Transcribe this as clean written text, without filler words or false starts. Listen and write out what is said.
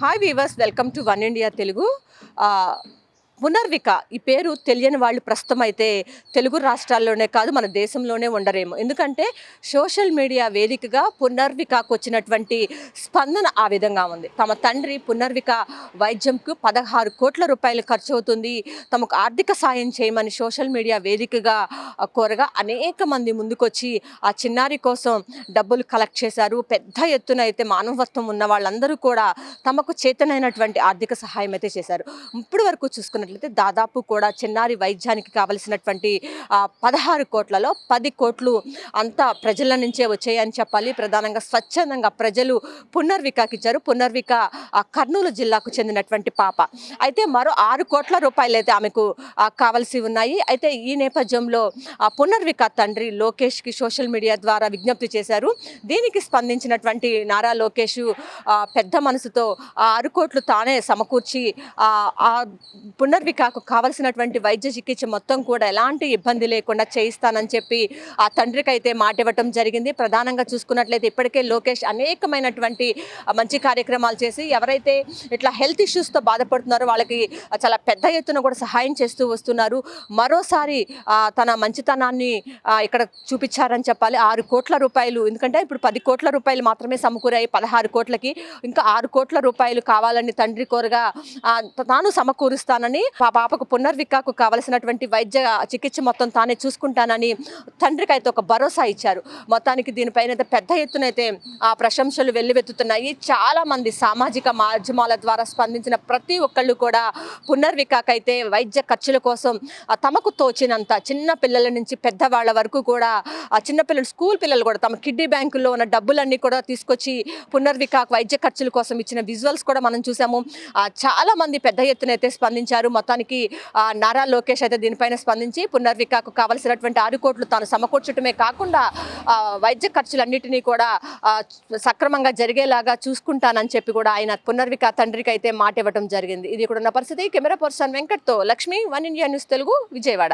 Hi weavers, welcome to one India Telugu. Punarvika ఈ పేరు తెలియని వాళ్ళు ప్రస్తుతం అయితే తెలుగు రాష్ట్రాల్లోనే కాదు మన దేశంలోనే ఉండరేమో. ఎందుకంటే సోషల్ మీడియా వేదికగా పునర్వికకు వచ్చినటువంటి స్పందన ఆ విధంగా ఉంది. తమ తండ్రి పునర్విక వైద్యంకు 16 కోట్ల రూపాయలు ఖర్చు అవుతుంది, తమకు ఆర్థిక సాయం చేయమని సోషల్ మీడియా వేదికగా కోరగా అనేక మంది ముందుకొచ్చి ఆ చిన్నారి కోసం డబ్బులు కలెక్ట్ చేశారు. పెద్ద ఎత్తున అయితే మానవత్వం ఉన్న వాళ్ళందరూ కూడా తమకు చేతనైనటువంటి ఆర్థిక సహాయం అయితే చేశారు. ఇప్పటి వరకు చూసుకున్నట్లయితే దాదాపు కూడా చిన్నారి వైద్యానికి కావలసినటువంటి 16 కోట్లలో 10 కోట్లు అంతా ప్రజల నుంచే వచ్చాయని చెప్పాలి. ప్రధానంగా స్వచ్ఛందంగా ప్రజలు పునర్వికకి ఇచ్చారు. పునర్విక కర్నూలు జిల్లాకు చెందినటువంటి పాప. అయితే మరో 6 కోట్ల రూపాయలు అయితే ఆమెకు కావలసి ఉన్నాయి. అయితే ఈ నేపథ్యంలో పునర్విక తండ్రి లోకేష్కి సోషల్ మీడియా ద్వారా విజ్ఞప్తి చేశారు. దీనికి స్పందించినటువంటి నారా లోకేష్ పెద్ద మనసుతో 6 కోట్లు తానే సమకూర్చి పునర్వికకు కావలసినటువంటి వైద్య చికిత్స మొత్తం కూడా ఎలాంటి ఇబ్బంది లేకుండా చేయిస్తానని చెప్పి ఆ తండ్రికి అయితే మాట ఇవ్వటం జరిగింది. ప్రధానంగా చూసుకున్నట్లయితే ఇప్పటికే లోకేష్ అనేకమైనటువంటి మంచి కార్యక్రమాలు చేసి ఎవరైతే ఇట్లా హెల్త్ ఇష్యూస్తో బాధపడుతున్నారో వాళ్ళకి చాలా పెద్ద ఎత్తున కూడా సహాయం చేస్తూ వస్తున్నారు. మరోసారి తన మంచితనాన్ని ఇక్కడ చూపించారని చెప్పాలి. 6 కోట్ల రూపాయలు, ఎందుకంటే ఇప్పుడు 10 కోట్ల రూపాయలు మాత్రమే సమకూరాయి 16 కోట్లకి. ఇంకా 6 కోట్ల రూపాయలు కావాలని తండ్రి కోరగా తాను సమకూరుస్తానని, పాపకు పునర్వికకు కావలసినటువంటి వైద్య చికిత్స మొత్తం తానే చూసుకుంటానని తండ్రికి అయితే ఒక భరోసా ఇచ్చారు. మొత్తానికి దీనిపైన అయితే పెద్ద ఎత్తున అయితే ప్రశంసలు వెల్లువెత్తుతున్నాయి. చాలా మంది సామాజిక మాధ్యమాల ద్వారా స్పందించిన ప్రతి ఒక్కళ్ళు కూడా పునర్వికకైతే వైద్య ఖర్చుల కోసం తమకు తోచినంత, చిన్న పిల్లల నుంచి పెద్దవాళ్ళ వరకు కూడా చిన్నపిల్లలు, స్కూల్ పిల్లలు కూడా తమ కిడ్నీ బ్యాంకుల్లో ఉన్న డబ్బులన్నీ కూడా తీసుకొచ్చి పునర్విక వైద్య ఖర్చుల కోసం ఇచ్చిన విజువల్స్ కూడా మనం చూసాము. చాలా మంది పెద్ద ఎత్తున అయితే స్పందించారు. మొత్తానికి నారా లోకేష్ అయితే దీనిపైన స్పందించి పునర్వికకు కావలసినటువంటి 6 కోట్లు తాను సమకూర్చడమే కాకుండా వైద్య ఖర్చులన్నిటినీ కూడా సక్రమంగా జరిగేలాగా చూసుకుంటానని చెప్పి కూడా ఆయన పునర్విక తండ్రికి అయితే మాట ఇవ్వడం జరిగింది. ఇది కూడా ఉన్న పరిస్థితి. కెమెరా పర్సన్ వెంకట్తో Lakshmi, one India news Telugu, Vijayawada.